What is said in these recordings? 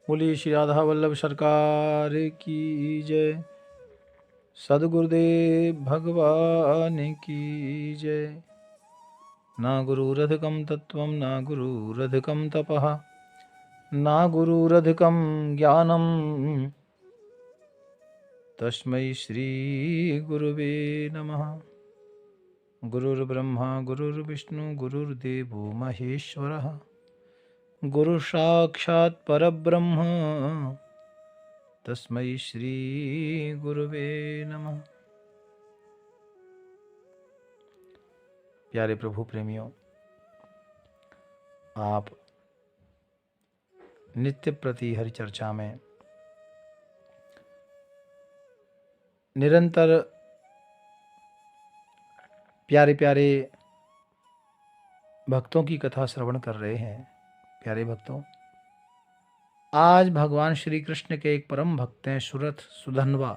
बोलिए श्री राधा वल्लभ सरकार की जय। सद्गुरुदेव भगवान की जय। ना गुरुरधिकं तत्त्वं ना गुरुरधिकं तपः ना गुरुरधिकं ज्ञानं तस्मै श्री गुरुवे नमः। गुरुर्ब्रह्मा गुरुर्विष्णु गुरुर्देवो महेश्वरः गुरु साक्षात् परब्रह्म तस्मै श्री गुरुवे नमः। प्यारे प्रभु प्रेमियों, आप नित्य प्रति हरि चर्चा में निरंतर प्यारे प्यारे भक्तों की कथा श्रवण कर रहे हैं। प्यारे भक्तों, आज भगवान श्री कृष्ण के एक परम भक्त हैं सुरथ सुधन्वा।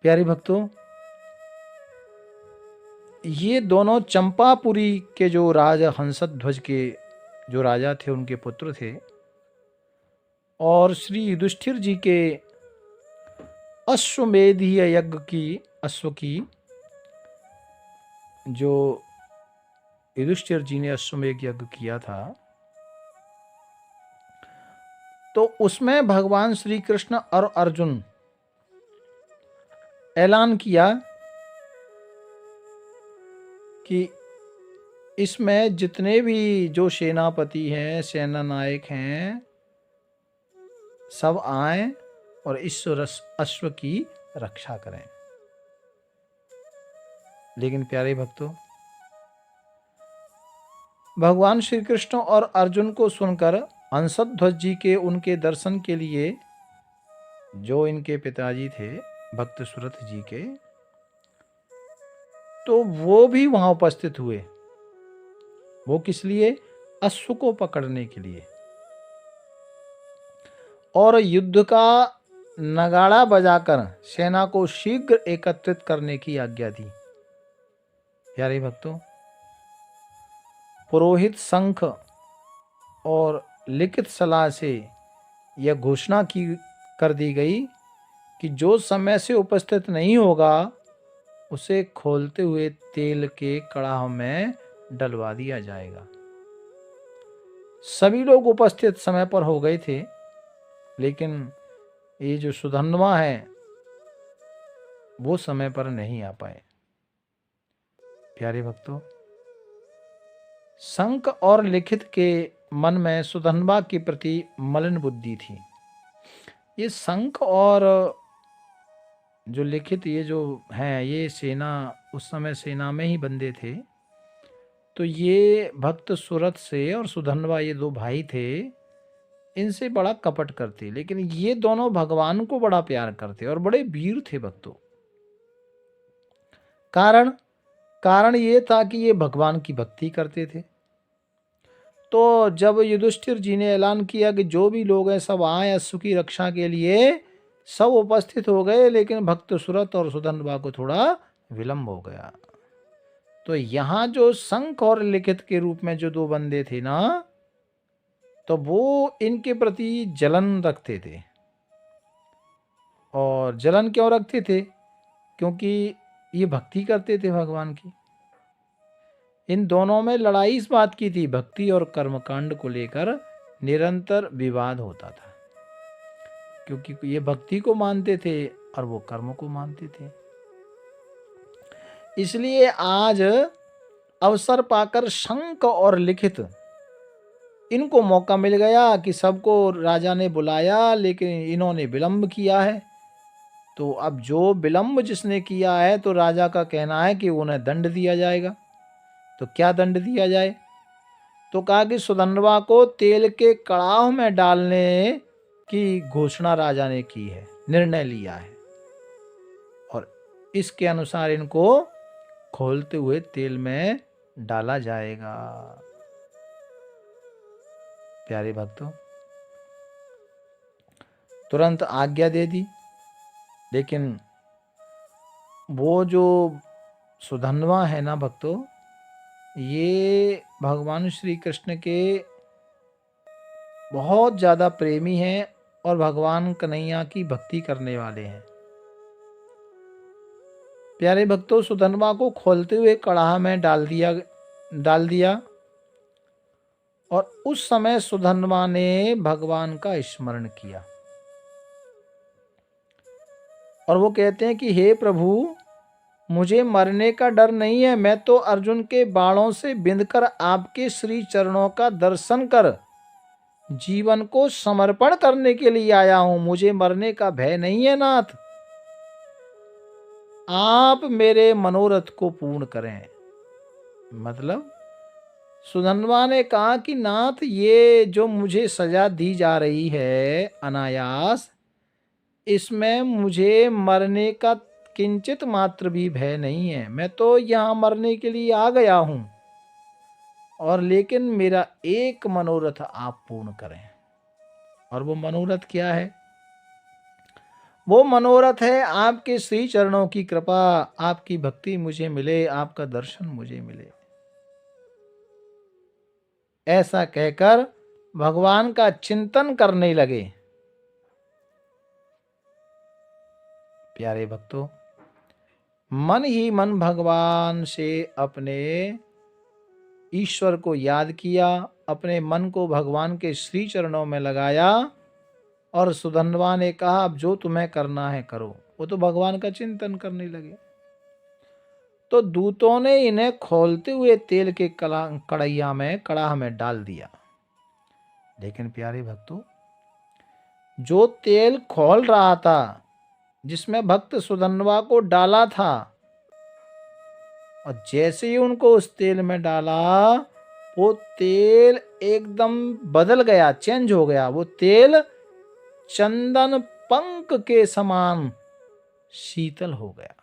प्यारे भक्तों, ये दोनों चंपापुरी के जो राजा हंसध्वज के जो राजा थे उनके पुत्र थे, और श्री युधिष्ठिर जी के अश्वमेधीय यज्ञ की अश्व की जो युधिष्ठिर जी ने अश्वमेध यज्ञ किया था, तो उसमें भगवान श्री कृष्ण और अर्जुन ऐलान किया कि इसमें जितने भी जो सेनापति हैं, सेना नायक हैं, सब आए और इस अश्व की रक्षा करें। लेकिन प्यारे भक्तों, भगवान श्री कृष्ण और अर्जुन को सुनकर हंसध्वज जी के उनके दर्शन के लिए जो इनके पिताजी थे भक्त सुरथ जी के, तो वो भी वहां उपस्थित हुए। वो किस लिए? अश्व को पकड़ने के लिए, और युद्ध का नगाड़ा बजाकर सेना को शीघ्र एकत्रित करने की आज्ञा दी। प्यारे भक्तों, पुरोहित शंख और लिखित सलाह से यह घोषणा की कर दी गई कि जो समय से उपस्थित नहीं होगा उसे खोलते हुए तेल के कड़ाह में डलवा दिया जाएगा। सभी लोग उपस्थित समय पर हो गए थे, लेकिन ये जो सुधन्वा है वो समय पर नहीं आ पाए। प्यारे भक्तों, शंख और लिखित के मन में सुधन्वा के प्रति मलिन बुद्धि थी। ये शंख और जो लिखित ये जो हैं, ये सेना उस समय सेना में ही बंदे थे। तो ये भक्त सुरथ से और सुधन्वा, ये दो भाई थे, इनसे बड़ा कपट करते, लेकिन ये दोनों भगवान को बड़ा प्यार करते और बड़े वीर थे भक्तों। कारण ये था कि ये भगवान की भक्ति करते थे। तो जब युधिष्ठिर जी ने ऐलान किया कि जो भी लोग हैं सब आए अश्व की रक्षा के लिए, सब उपस्थित हो गए, लेकिन भक्त सुरथ और सुधन्वा को थोड़ा विलंब हो गया। तो यहाँ जो शंख और लिखित के रूप में जो दो बंदे थे ना, तो वो इनके प्रति जलन रखते थे। और जलन क्यों रखते थे? क्योंकि ये भक्ति करते थे भगवान की। इन दोनों में लड़ाई इस बात की थी, भक्ति और कर्मकांड को लेकर निरंतर विवाद होता था, क्योंकि ये भक्ति को मानते थे और वो कर्म को मानते थे। इसलिए आज अवसर पाकर शंख और लिखित इनको मौका मिल गया कि सबको राजा ने बुलाया, लेकिन इन्होंने विलंब किया है। तो अब जो विलंब जिसने किया है, तो राजा का कहना है कि उन्हें दंड दिया जाएगा। तो क्या दंड दिया जाए? तो कहा कि सुधन्वा को तेल के कड़ाह में डालने की घोषणा राजा ने की है, निर्णय लिया है, और इसके अनुसार इनको खोलते हुए तेल में डाला जाएगा। प्यारे भक्तों, तुरंत आज्ञा दे दी। लेकिन वो जो सुधन्वा है ना भक्तों, ये भगवान श्री कृष्ण के बहुत ज़्यादा प्रेमी हैं और भगवान कन्हैया की भक्ति करने वाले हैं। प्यारे भक्तों, सुधनवा को खोलते हुए कड़ाह में डाल दिया और उस समय सुधनवा ने भगवान का स्मरण किया और वो कहते हैं कि हे प्रभु, मुझे मरने का डर नहीं है। मैं तो अर्जुन के बाणों से बिंधकर आपके श्री चरणों का दर्शन कर जीवन को समर्पण करने के लिए आया हूं। मुझे मरने का भय नहीं है नाथ। आप मेरे मनोरथ को पूर्ण करें। मतलब सुधनवा ने कहा कि नाथ, ये जो मुझे सजा दी जा रही है अनायास, इसमें मुझे मरने का किंचित मात्र भी भय नहीं है। मैं तो यहाँ मरने के लिए आ गया हूं, और लेकिन मेरा एक मनोरथ आप पूर्ण करें। और वो मनोरथ क्या है? वो मनोरथ है आपके श्री चरणों की कृपा, आपकी भक्ति मुझे मिले, आपका दर्शन मुझे मिले। ऐसा कहकर भगवान का चिंतन करने लगे। प्यारे भक्तों, मन ही मन भगवान से अपने ईश्वर को याद किया, अपने मन को भगवान के श्री चरणों में लगाया और सुधनवा ने कहा, अब जो तुम्हें करना है करो। वो तो भगवान का चिंतन करने लगे। तो दूतों ने इन्हें खोलते हुए तेल के कड़ाह में डाल दिया। लेकिन प्यारे भक्तों, जो तेल खोल रहा था, जिसमें भक्त सुधनवा को डाला था, और जैसे ही उनको उस तेल में डाला, वो तेल एकदम बदल गया, चेंज हो गया। वो तेल चंदन पंख के समान शीतल हो गया।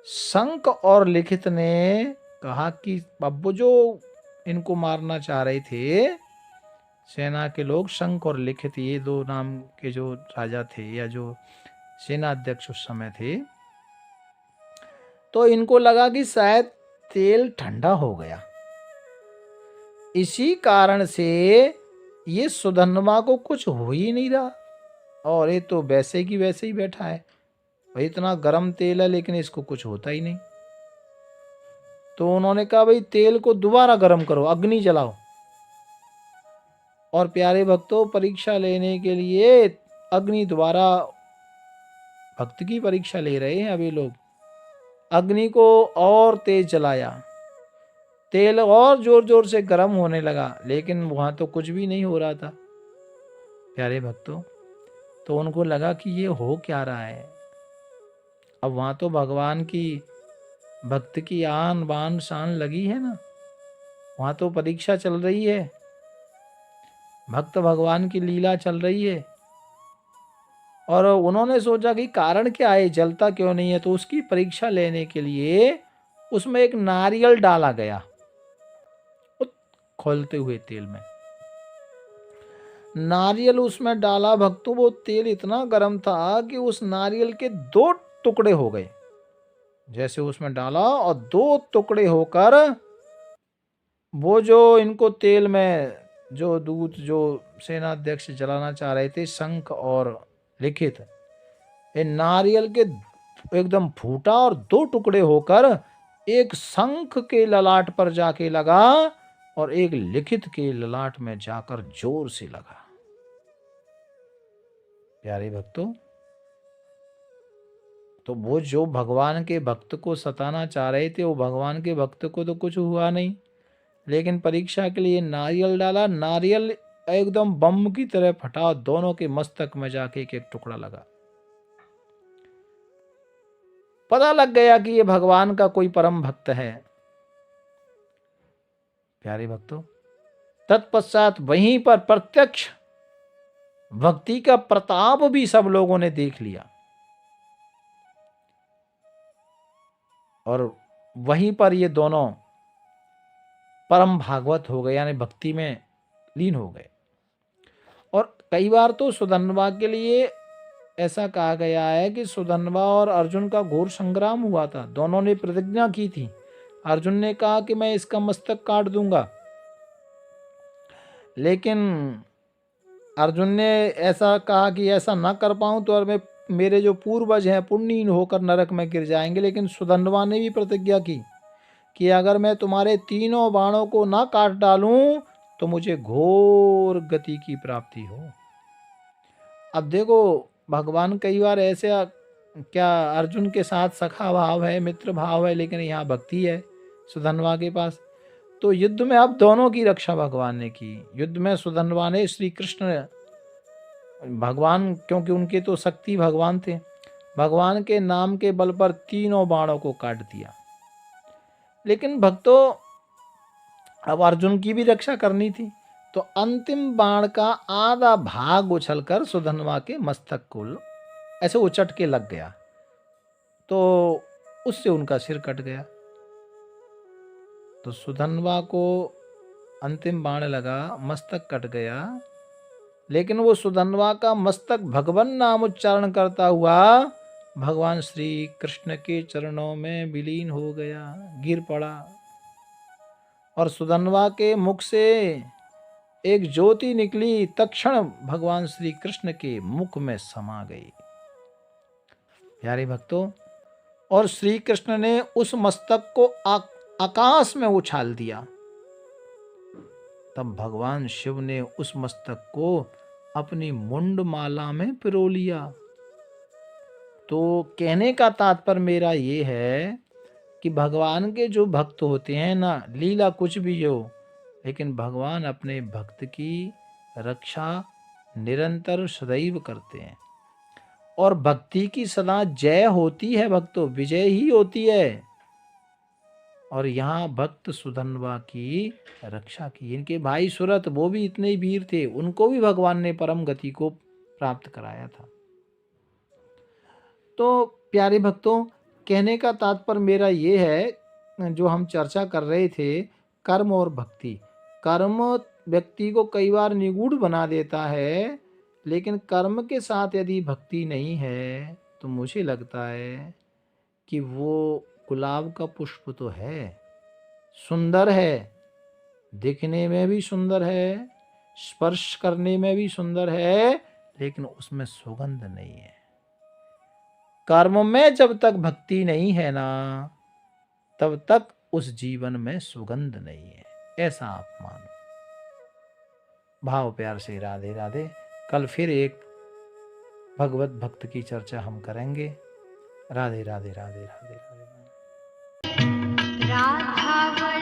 शंख और लिखित ने कहा कि अब वो जो इनको मारना चाह रहे थे, सेना के लोग, शंख और लिखित, ये दो नाम के जो राजा थे या जो सेना अध्यक्ष उस समय थे, तो इनको लगा कि शायद तेल ठंडा हो गया। इसी कारण से ये सुधनवा को कुछ हो ही नहीं रहा, और ये तो वैसे की वैसे ही बैठा है। भाई इतना गर्म तेल है, लेकिन इसको कुछ होता ही नहीं। तो उन्होंने कहा, भाई तेल को दोबारा गर्म करो, अग्नि जलाओ। और प्यारे भक्तों, परीक्षा लेने के लिए अग्नि द्वारा भक्त की परीक्षा ले रहे हैं अभी लोग। अग्नि को और तेज जलाया, तेल और जोर जोर से गर्म होने लगा, लेकिन वहां तो कुछ भी नहीं हो रहा था। प्यारे भक्तों, तो उनको लगा कि ये हो क्या रहा है। अब वहां तो भगवान की भक्त की आन बान शान लगी है ना, वहां तो परीक्षा चल रही है, भक्त भगवान की लीला चल रही है। और उन्होंने सोचा कि कारण क्या है, जलता क्यों नहीं है। तो उसकी परीक्षा लेने के लिए उसमें एक नारियल डाला गया खोलते हुए तेल में। नारियल उसमें डाला भक्तों, वो तेल इतना गर्म था कि उस नारियल के 2 टुकड़े हो गए। जैसे उसमें डाला और 2 टुकड़े होकर वो जो इनको तेल में जो दूत जो सेनाध्यक्ष जलाना चाह रहे थे, शंख और लिखित, ये नारियल के एकदम फूटा और 2 टुकड़े होकर एक शंख के ललाट पर जाके लगा और एक लिखित के ललाट में जाकर जोर से लगा। प्यारे भक्तों, तो वो जो भगवान के भक्त को सताना चाह रहे थे, वो भगवान के भक्त को तो कुछ हुआ नहीं, लेकिन परीक्षा के लिए नारियल डाला। नारियल एकदम बम की तरह फटा और दोनों के मस्तक में जाके एक एक टुकड़ा लगा। पता लग गया कि ये भगवान का कोई परम भक्त है। प्यारे भक्तों, तत्पश्चात वहीं पर प्रत्यक्ष भक्ति का प्रताप भी सब लोगों ने देख लिया, और वहीं पर ये दोनों परम भागवत हो गए, यानी भक्ति में लीन हो गए। और कई बार तो सुधनवा के लिए ऐसा कहा गया है कि सुधनवा और अर्जुन का घोर संग्राम हुआ था। दोनों ने प्रतिज्ञा की थी। अर्जुन ने कहा कि मैं इसका मस्तक काट दूंगा, लेकिन अर्जुन ने ऐसा कहा कि ऐसा ना कर पाऊं तो मेरे जो पूर्वज हैं पुण्यहीन होकर नरक में गिर जाएंगे। लेकिन सुधन्वा ने भी प्रतिज्ञा की कि अगर मैं तुम्हारे तीनों बाणों को ना काट डालूं तो मुझे घोर गति की प्राप्ति हो। अब देखो, भगवान कई बार ऐसे क्या अर्जुन के साथ सखा भाव है, मित्र भाव है, लेकिन यहाँ भक्ति है सुधन्वा के पास। तो युद्ध में अब दोनों की रक्षा भगवान ने की। युद्ध में सुधन्वा ने श्री कृष्ण भगवान, क्योंकि उनके तो शक्ति भगवान थे, भगवान के नाम के बल पर तीनों बाणों को काट दिया। लेकिन भक्तों, अब अर्जुन की भी रक्षा करनी थी, तो अंतिम बाण का आधा भाग उछलकर सुधन्वा के मस्तक को ऐसे उचट के लग गया, तो उससे उनका सिर कट गया। तो सुधन्वा को अंतिम बाण लगा, मस्तक कट गया, लेकिन वो सुधन्वा का मस्तक भगवान नाम उच्चारण करता हुआ भगवान श्री कृष्ण के चरणों में विलीन हो गया, गिर पड़ा। और सुधन्वा के मुख से एक ज्योति निकली, तत्क्षण भगवान श्री कृष्ण के मुख में समा गई। प्यारे भक्तों, और श्री कृष्ण ने उस मस्तक को आकाश में उछाल दिया। तब भगवान शिव ने उस मस्तक को अपनी मुंड माला में पिरो लिया। तो कहने का तात्पर्य मेरा ये है कि भगवान के जो भक्त होते हैं ना, लीला कुछ भी हो, लेकिन भगवान अपने भक्त की रक्षा निरंतर सदैव करते हैं। और भक्ति की सदा जय होती है भक्तों, विजय ही होती है। और यहाँ भक्त सुधन्वा की रक्षा की। इनके भाई सुरथ, वो भी इतने वीर थे, उनको भी भगवान ने परम गति को प्राप्त कराया था। तो प्यारे भक्तों, कहने का तात्पर्य मेरा ये है, जो हम चर्चा कर रहे थे, कर्म और भक्ति। कर्म व्यक्ति को कई बार निगूढ़ बना देता है, लेकिन कर्म के साथ यदि भक्ति नहीं है तो मुझे लगता है कि वो गुलाब का पुष्प तो है, सुंदर है, दिखने में भी सुंदर है, स्पर्श करने में भी सुंदर है, लेकिन उसमें सुगंध नहीं है। कर्म में जब तक भक्ति नहीं है ना, तब तक उस जीवन में सुगंध नहीं है, ऐसा आप मानो। भाव प्यार से राधे राधे। कल फिर एक भगवत भक्त की चर्चा हम करेंगे। राधे राधे राधे राधे राधे। राधा